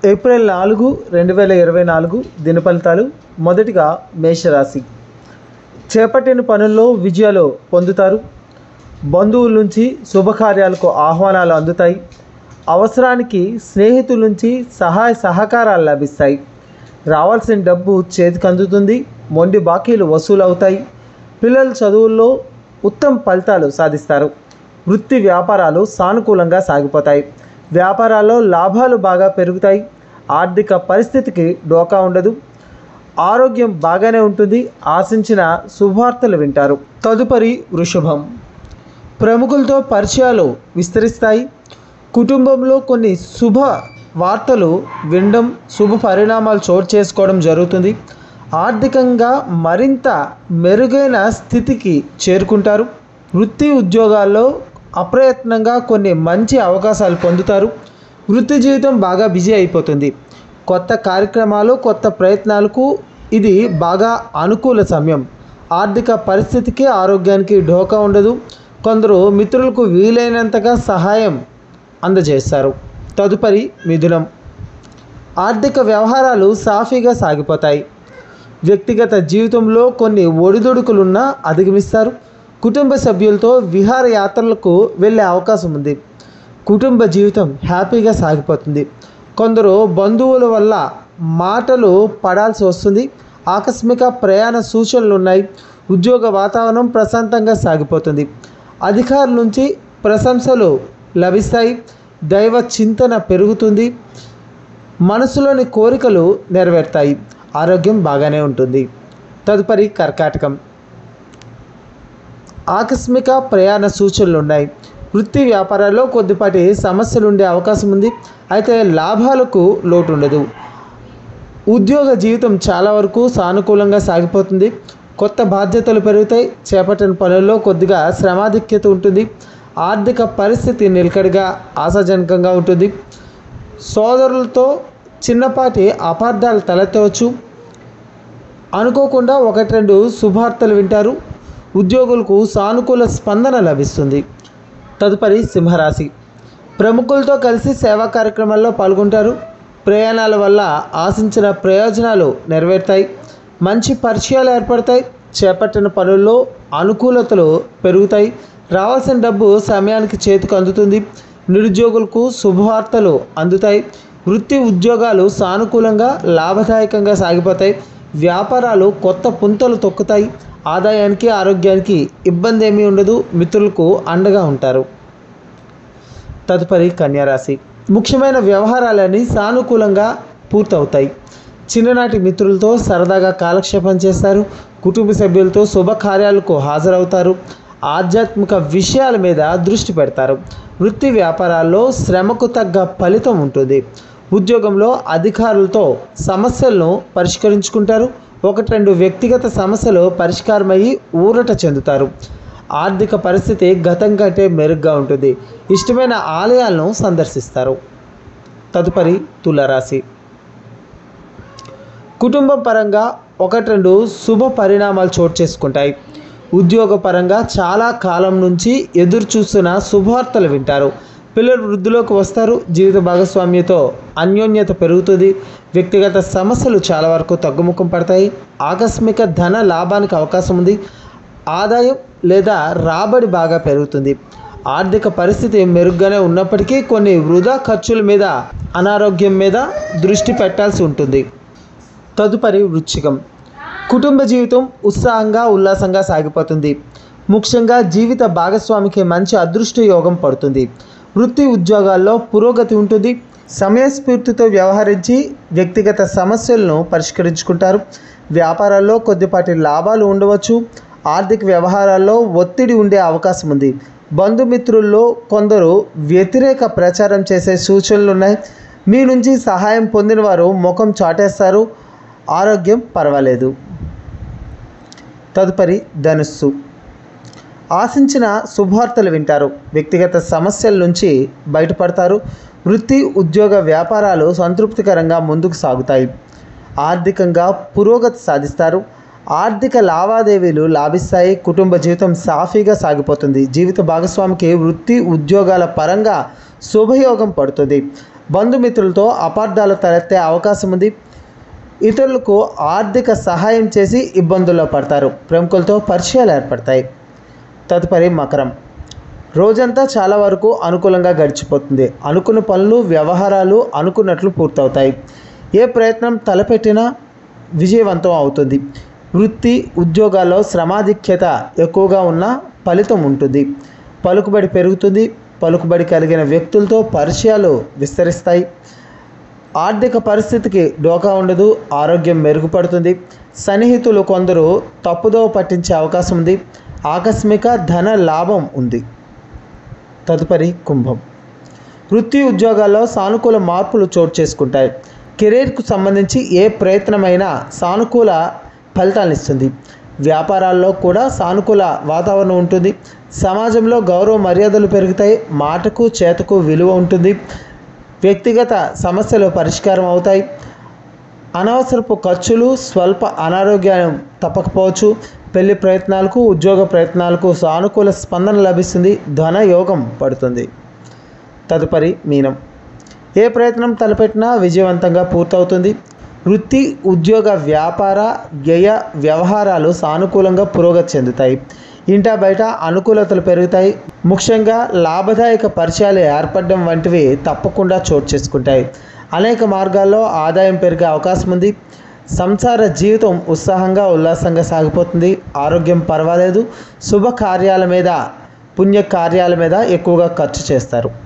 April 4, 2024 దిన ఫలితాలు. మొదటిగా మేషరాశి. చేపట్టిన పనుల్లో విజయాలు పొందుతారు. బంధువుల నుంచి శుభకార్యాలకు ఆహ్వానాలు అందుతాయి. అవసరానికి స్నేహితుల నుంచి సహాయ సహకారాలు లభిస్తాయి. రావాల్సిన డబ్బు చేతికి అందుతుంది. మొండి బాకీలు వసూలు అవుతాయి. పిల్లల చదువుల్లో ఉత్తమ ఫలితాలు సాధిస్తారు. వృత్తి వ్యాపారాలు సానుకూలంగా సాగిపోతాయి. వ్యాపారాల్లో లాభాలు బాగా పెరుగుతాయి. ఆర్థిక పరిస్థితికి డోకా ఉండదు. ఆరోగ్యం బాగానే ఉంటుంది. ఆశించిన శుభవార్తలు వింటారు. తదుపరి వృషభం. ప్రముఖులతో పరిచయాలు విస్తరిస్తాయి. కుటుంబంలో కొన్ని శుభ వార్తలు వినడం, శుభ పరిణామాలు చోటు చేసుకోవడం జరుగుతుంది. ఆర్థికంగా మరింత మెరుగైన స్థితికి చేరుకుంటారు. వృత్తి ఉద్యోగాల్లో అప్రయత్నంగా కొన్ని మంచి అవకాశాలు పొందుతారు. వృత్తి జీవితం బాగా బిజీ అయిపోతుంది. కొత్త కార్యక్రమాలు, కొత్త ప్రయత్నాలకు ఇది బాగా అనుకూల సమయం. ఆర్థిక పరిస్థితికి, ఆరోగ్యానికి ఢోకా ఉండదు. కొందరు మిత్రులకు వీలైనంతగా సహాయం అందజేస్తారు. తదుపరి మిథునం. ఆర్థిక వ్యవహారాలు సాఫీగా సాగిపోతాయి. వ్యక్తిగత జీవితంలో కొన్ని ఒడిదుడుకులున్నా అధిగమిస్తారు. కుటుంబ సభ్యులతో విహారయాత్రలకు వెళ్ళే అవకాశం ఉంది. కుటుంబ జీవితం హ్యాపీగా సాగిపోతుంది. కొందరు బంధువుల వల్ల మాటలు పడాల్సి వస్తుంది. ఆకస్మిక ప్రయాణ సూచనలు ఉన్నాయి. ఉద్యోగ వాతావరణం ప్రశాంతంగా సాగిపోతుంది. అధికారుల నుంచి ప్రశంసలు లభిస్తాయి. దైవ చింతన పెరుగుతుంది. మనసులోని కోరికలు నెరవేరుతాయి. ఆరోగ్యం బాగానే ఉంటుంది. తదుపరి కర్కాటకం. ఆకస్మిక ప్రయాణ సూచనలు ఉన్నాయి. వృత్తి వ్యాపారాల్లో కొద్దిపాటి సమస్యలు ఉండే అవకాశం ఉంది. అయితే లాభాలకు లోటు ఉండదు. ఉద్యోగ జీవితం చాలా వరకు సానుకూలంగా సాగిపోతుంది. కొత్త బాధ్యతలు పెరుగుతాయి. చేపట్టిన పనుల్లో కొద్దిగా శ్రమాధిక్యత ఉంటుంది. ఆర్థిక పరిస్థితి నిలకడగా ఆశాజనకంగా ఉంటుంది. సోదరులతో చిన్నపాటి అపార్థాలు తలెత్తవచ్చు. అనుకోకుండా 1-2 శుభార్తలు వింటారు. ఉద్యోగులకు సానుకూల స్పందన లభిస్తుంది. తదుపరి సింహరాశి. ప్రముఖులతో కలిసి సేవా కార్యక్రమాల్లో పాల్గొంటారు. ప్రయాణాల వల్ల ఆశించిన ప్రయోజనాలు నెరవేరుతాయి. మంచి పరిచయాలు ఏర్పడతాయి. చేపట్టిన పనుల్లో అనుకూలతలు పెరుగుతాయి. రావాల్సిన డబ్బు సమయానికి చేతికి అందుతుంది. నిరుద్యోగులకు శుభవార్తలు అందుతాయి. వృత్తి ఉద్యోగాలు సానుకూలంగా లాభదాయకంగా సాగిపోతాయి. వ్యాపారాలు కొత్త పుంతలు తొక్కుతాయి. ఆదాయానికి, ఆరోగ్యానికి ఇబ్బంది ఏమీ ఉండదు. మిత్రులకు అండగా ఉంటారు. తదుపరి కన్యారాశి. ముఖ్యమైన వ్యవహారాలన్నీ సానుకూలంగా పూర్తవుతాయి. చిన్ననాటి మిత్రులతో సరదాగా కాలక్షేపం చేస్తారు. కుటుంబ సభ్యులతో శుభకార్యాలకు హాజరవుతారు. ఆధ్యాత్మిక విషయాల మీద దృష్టి పెడతారు. వృత్తి వ్యాపారాల్లో శ్రమకు తగ్గ ఫలితం ఉంటుంది. ఉద్యోగంలో అధికారులతో సమస్యలను పరిష్కరించుకుంటారు. 1-2 వ్యక్తిగత సమస్యలు పరిష్కారమయ్యి ఊరట చెందుతారు. ఆర్థిక పరిస్థితి గతం కంటే మెరుగ్గా ఉంటుంది. ఇష్టమైన ఆలయాలను సందర్శిస్తారు. తదుపరి తులారాశి. కుటుంబం పరంగా 1-2 శుభ పరిణామాలు చోటు చేసుకుంటాయి. ఉద్యోగపరంగా చాలా కాలం నుంచి ఎదురు చూస్తున్న శుభవార్తలు వింటారు. పిల్లలు వృద్ధిలోకి వస్తారు. జీవిత భాగస్వామ్యంతో అన్యోన్యత పెరుగుతుంది. వ్యక్తిగత సమస్యలు చాలా వరకు తగ్గుముఖం పడతాయి. ఆకస్మిక ధన లాభానికి అవకాశం ఉంది. ఆదాయం లేదా రాబడి బాగా పెరుగుతుంది. ఆర్థిక పరిస్థితి మెరుగ్గానే ఉన్నప్పటికీ కొన్ని వృధా ఖర్చుల మీద, అనారోగ్యం మీద దృష్టి పెట్టాల్సి ఉంటుంది. తదుపరి వృశ్చికం. కుటుంబ జీవితం ఉత్సాహంగా, ఉల్లాసంగా సాగిపోతుంది. ముఖ్యంగా జీవిత భాగస్వామికి మంచి అదృష్ట యోగం పడుతుంది. వృత్తి ఉద్యోగాల్లో పురోగతి ఉంటుంది. సమయస్ఫూర్తితో వ్యవహరించి వ్యక్తిగత సమస్యలను పరిష్కరించుకుంటారు. వ్యాపారాల్లో కొద్దిపాటి లాభాలు ఉండవచ్చు. ఆర్థిక వ్యవహారాల్లో ఒత్తిడి ఉండే అవకాశం ఉంది. బంధుమిత్రుల్లో కొందరు వ్యతిరేక ప్రచారం చేసే సూచనలు ఉన్నాయి. మీ నుంచి సహాయం పొందిన వారు ముఖం చాటేస్తారు. ఆరోగ్యం పర్వాలేదు. తదుపరి ధనుస్సు. ఆశించిన శుభవార్తలు వింటారు. వ్యక్తిగత సమస్యల నుంచి బయటపడతారు. వృత్తి ఉద్యోగ వ్యాపారాలు సంతృప్తికరంగా ముందుకు సాగుతాయి. ఆర్థికంగా పురోగతి సాధిస్తారు. ఆర్థిక లావాదేవీలు లాభిస్తాయి. కుటుంబ జీవితం సాఫీగా సాగిపోతుంది. జీవిత భాగస్వామికి వృత్తి ఉద్యోగాల పరంగా శుభయోగం పడుతుంది. బంధుమిత్రులతో అపార్థాలు తలెత్తే అవకాశం ఉంది. ఇతరులకు ఆర్థిక సహాయం చేసి ఇబ్బందుల్లో పడతారు. ప్రముఖులతో పరిచయాలు ఏర్పడతాయి. తదుపరి మకరం. రోజంతా చాలా వరకు అనుకూలంగా గడిచిపోతుంది. అనుకున్న పనులు, వ్యవహారాలు అనుకున్నట్లు పూర్తవుతాయి. ఏ ప్రయత్నం తలపెట్టినా విజయవంతం అవుతుంది. వృత్తి, ఉద్యోగాల్లో శ్రమాధిక్యత ఎక్కువగా ఉన్న ఫలితం ఉంటుంది. పలుకుబడి పెరుగుతుంది. పలుకుబడి కలిగిన వ్యక్తులతో పరిచయాలు విస్తరిస్తాయి. ఆర్థిక పరిస్థితికి డోకా ఉండదు. ఆరోగ్యం మెరుగుపడుతుంది. సన్నిహితులు కొందరు తప్పుదోవ పట్టించే అవకాశం ఉంది. ఆకస్మిక ధన లాభం ఉంది. తదుపరి కుంభం. వృత్తి, ఉద్యోగాల్లో సానుకూల మార్పులు చోటు చేసుకుంటాయి. కెరీర్కు సంబంధించి ఏ ప్రయత్నమైనా సానుకూల ఫలితాలను ఇస్తుంది. వ్యాపారాల్లో కూడా సానుకూల వాతావరణం ఉంటుంది. సమాజంలో గౌరవ మర్యాదలు పెరుగుతాయి. మాటకు చేతకు విలువ ఉంటుంది. వ్యక్తిగత సమస్యలు పరిష్కారం అవుతాయి. అనవసరపు ఖర్చులు, స్వల్ప అనారోగ్యం తప్పకపోవచ్చు. పెళ్లి ప్రయత్నాలకు, ఉద్యోగ ప్రయత్నాలకు సానుకూల స్పందన లభిస్తుంది. ధన యోగం పడుతుంది. తదుపరి మీనం. ఏ ప్రయత్నం తలపెట్టినా విజయవంతంగా పూర్తవుతుంది. వృత్తి, ఉద్యోగ, వ్యాపార, వ్యయ వ్యవహారాలు సానుకూలంగా పురోగతి చెందుతాయి. ఇంటా బయట అనుకూలతలు పెరుగుతాయి. ముఖ్యంగా లాభదాయక పరిచయాలు ఏర్పడడం వంటివి తప్పకుండా చోటు చేసుకుంటాయి. అనేక మార్గాల్లో ఆదాయం పెరిగే అవకాశం ఉంది. సంసార జీవితం ఉత్సాహంగా, ఉల్లాసంగా సాగిపోతుంది. ఆరోగ్యం పర్వాలేదు. శుభకార్యాల మీద, పుణ్యకార్యాల మీద ఎక్కువగా ఖర్చు చేస్తారు.